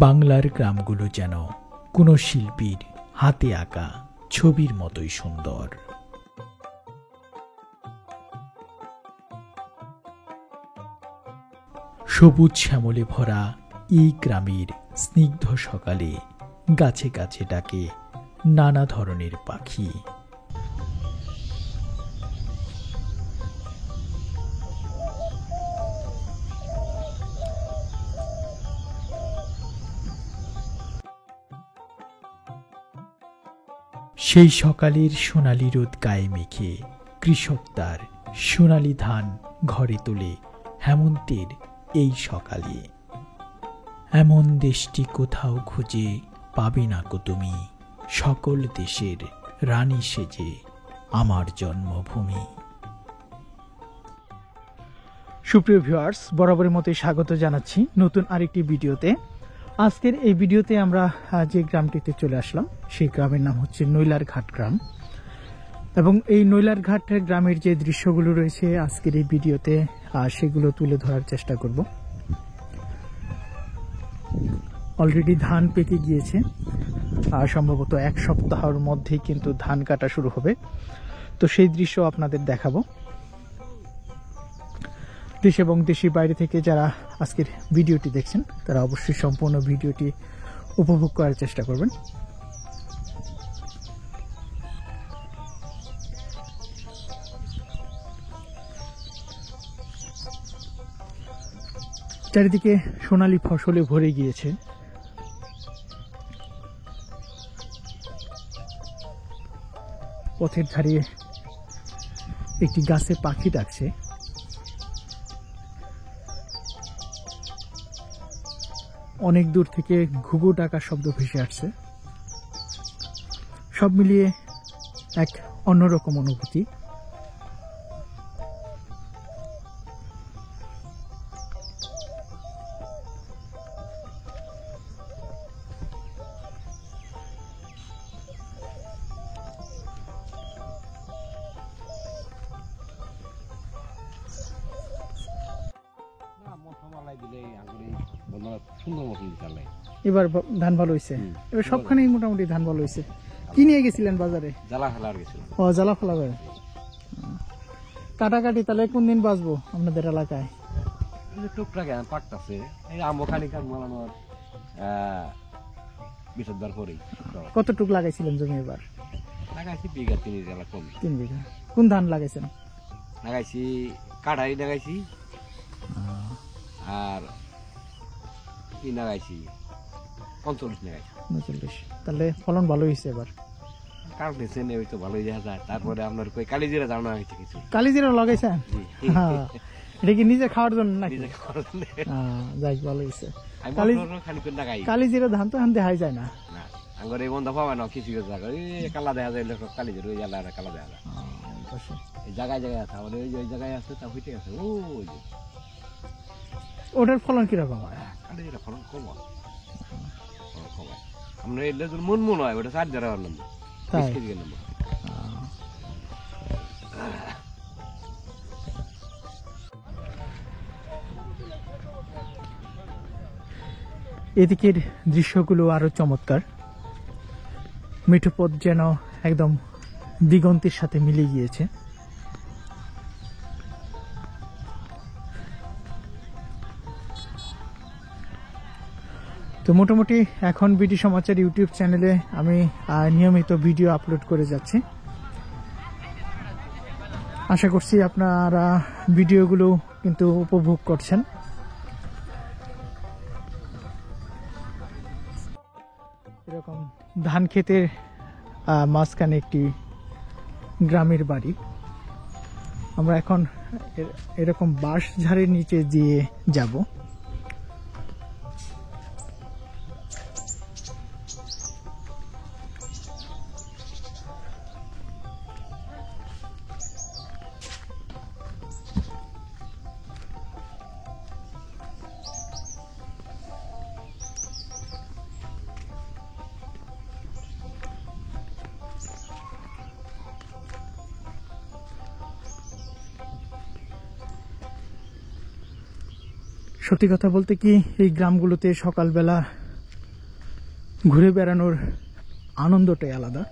বাংলার গ্রামগুলো যেন কোনো শিল্পীর হাতে আঁকা ছবির মতোই সুন্দর। সবুজ শ্যামলে ভরা এই গ্রামের স্নিগ্ধ সকালে গাছে গাছে ডাকে নানা ধরনের পাখি। সেই সকালের সোনালি রোদ গায়ে মেখে কৃষক তার সোনালি ধান ঘরে তোলে হেমন্তের এই সকালে। এমন দেশটি কোথাও খুঁজে পাবে না কো তুমি, সকল দেশের রানী সেজে আমার জন্মভূমি। সুপ্রিয় ভিউয়ার্স, বরাবরের মতোই স্বাগত জানাচ্ছি নতুন আরেকটি ভিডিওতে। আজকের এই ভিডিওতে আমরা যে গ্রামটিতে চলে আসলাম সেই গ্রামের নাম হচ্ছে নৈলারঘাট গ্রাম, এবং এই নৈলারঘাট গ্রামের যে দৃশ্যগুলো রয়েছে আজকের এই ভিডিওতে সেগুলো তুলে ধরার চেষ্টা করব। অলরেডি ধান পেকে গিয়েছে, সম্ভবত এক সপ্তাহের মধ্যেই কিন্তু ধান কাটা শুরু হবে, তো সেই দৃশ্য আপনাদের দেখাবো। দেশ এবং দেশের বাইরে থেকে যারা আজকের ভিডিওটি দেখছেন তারা অবশ্যই সম্পূর্ণ ভিডিওটি উপভোগ করার চেষ্টা করবেন। চারিদিকে সোনালী ফসলে ভরে গিয়েছে। পথের ধারে একটি গাছে পাখি ডাকছে। অনেক দূর থেকে ঘুঘু ডাকার শব্দ ভেসে আসছে। সব মিলিয়ে এক অন্যরকম অনুভূতি। এবার ধান ভালো হয়েছে, এবার সবখানেই মোটামুটি ধান ভালো হয়েছে। কি নিয়ে গেছিলেন বাজারে? জ্বালা ফেলার গেছিলেন। ও, জ্বালা ফেলা যায়। কাটাকাটি তাহলে কোন দিন বাঁচবো আপনাদের এলাকায়? টুকটাক পাকতাছে, এই আম্ব খানি কান মালানোর বিশদবার করেই। কতটুক লাগাইছিলেন জমি এবার? লাগাইছি বিঘা 3 জেলা কম। 3 বিঘা। কোন ধান লাগাইছেন? লাগাইছি কাঠারি লাগাইছি, আর কি লাগাইছি 45 লাগাইছি। 39। তাহলে ফলন ভালো হয়েছে এবার? কারণ দিচ্ছেন ওই তো ভালোই দেখা যায়। তারপরে আপনার কই কালিজিরা জানা হয়েছে কিছু। কালিজিরা লাগাইছেন? হ্যাঁ, এটা কি নিজে খাওয়ার জন্য নাকি? নিজে খাওয়ার জন্য। যাই, ভালো হয়েছে। কালিজিরা ধান তো এখন দেখাই যায় না। আঙ্গর এই বন্ধ পাবে না কিছু জায়গা কালা দেখা যায়, কালিজিরা ওই এলাকা কালা দেখা যায়। জায়গায় জায়গায় আছে, আমাদের ওই জায়গায় আছে, তা হইতে আছে। ওই যে ওটার ফলন কিরকম হয়? কালিজিরা ফলন কম হয়, কম হয়। আমরা এটা মন মন হয়, ওটা 4 দেড় নম্বর, 20 কেজি নম্বর। এদিকের দৃশ্যগুলো আরো চমৎকার। মিঠোপথ যেন একদম দিগন্তের সাথে মিলে গিয়েছে। তো মোটামুটি এখন বিডি সমাচার ইউটিউব চ্যানেলে আমি নিয়মিত ভিডিও আপলোড করে যাচ্ছি। আশা করছি আপনারা ভিডিওগুলো কিন্তু উপভোগ করছেন। এরকম ধান ক্ষেতের মাঝখানে একটি গ্রামের বাড়ি। আমরা এখন এরকম বাঁশ ঝাড়ের নিচে দিয়ে যাব। সত্যি কথা বলতে কি, এই গ্রামগুলোতে সকালবেলা ঘুরে বেড়ানোর আনন্দটাই আলাদা।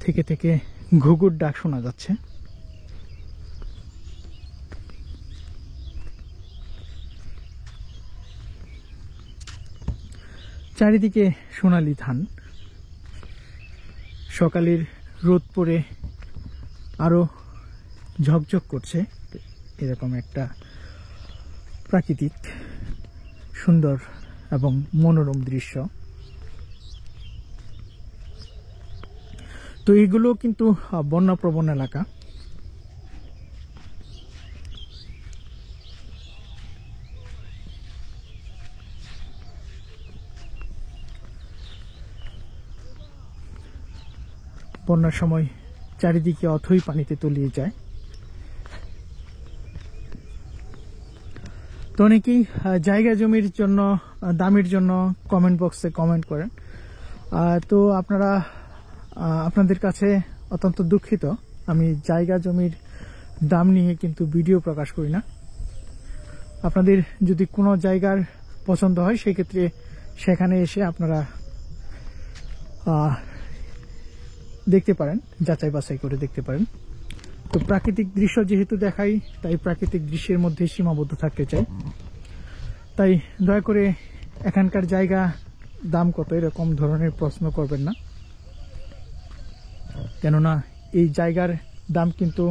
থেকে থেকে ঘুঘুর ডাক শোনা যাচ্ছে। চারিদিকে সোনালী ধান, সকালের রোদ পড়ে আরো ঝকঝক করছে। এরকম একটা প্রাকৃতিক সুন্দর এবং মনোরম দৃশ্য। তো এগুলো কিন্তু বন্যাপ্রবণ এলাকা। বন্যার সময় চারিদিকে অথই পানিতে তলিয়ে যায়। তো অনেকেই জায়গা জমির জন্য, দামের জন্য কমেন্ট বক্সে কমেন্ট করেন। তো আপনাদের কাছে অত্যন্ত দুঃখিত, আমি জায়গা জমির দাম নিয়ে কিন্তু ভিডিও প্রকাশ করি না। আপনাদের যদি কোনো জায়গার পছন্দ হয় সেক্ষেত্রে সেখানে এসে আপনারা দেখতে পারেন, যাচাই বাছাই করে দেখতে পারেন। তো প্রাকৃতিক দৃশ্য যেহেতু দেখাই, তাই প্রাকৃতিক দৃশ্যের মধ্যে সীমাবদ্ধ থাকতে চাই। তাই দয়া করে এখানকার জায়গা দাম কত এরকম ধরনের প্রশ্ন করবেন না, কেননা এই জায়গার দাম কিন্তু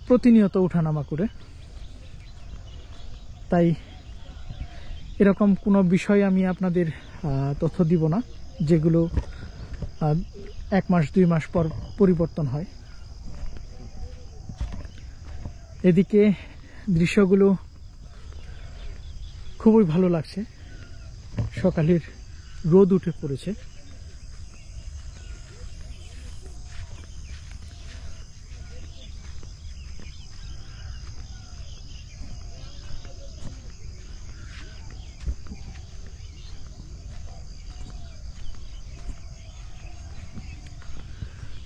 প্রতিনিয়ত ওঠানামা করে। তাই এরকম কোনো বিষয় আমি আপনাদের তথ্য দিব না যেগুলো 1 মাস 2 মাস পর পরিবর্তন হয়। এদিকে দৃশ্যগুলো খুবই ভালো লাগছে। সকালের রোদ উঠে পড়েছে।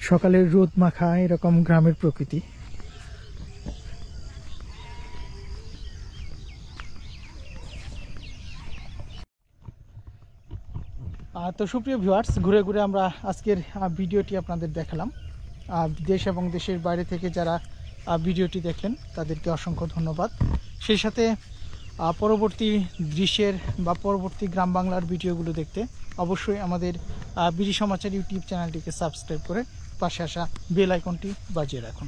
সকালের রোদ মাখা এরকম গ্রামের প্রকৃতি। তো সুপ্রিয় ভিউয়ার্স, ঘুরে ঘুরে আমরা আজকের ভিডিওটি আপনাদের দেখালাম। দেশ এবং দেশের বাইরে থেকে যারা ভিডিওটি দেখলেন তাদেরকে অসংখ্য ধন্যবাদ। সেই সাথে পরবর্তী দৃশ্যের বা পরবর্তী গ্রাম বাংলার ভিডিওগুলো দেখতে অবশ্যই আমাদের বিডি সমাচার ইউটিউব চ্যানেলটিকে সাবস্ক্রাইব করে পাশে আসা বেল আইকনটি বাজিয়ে রাখুন।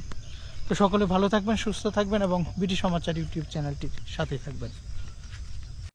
তো সকলে ভালো থাকবেন, সুস্থ থাকবেন এবং বিডি সমাচার ইউটিউব চ্যানেলটির সাথে থাকবেন।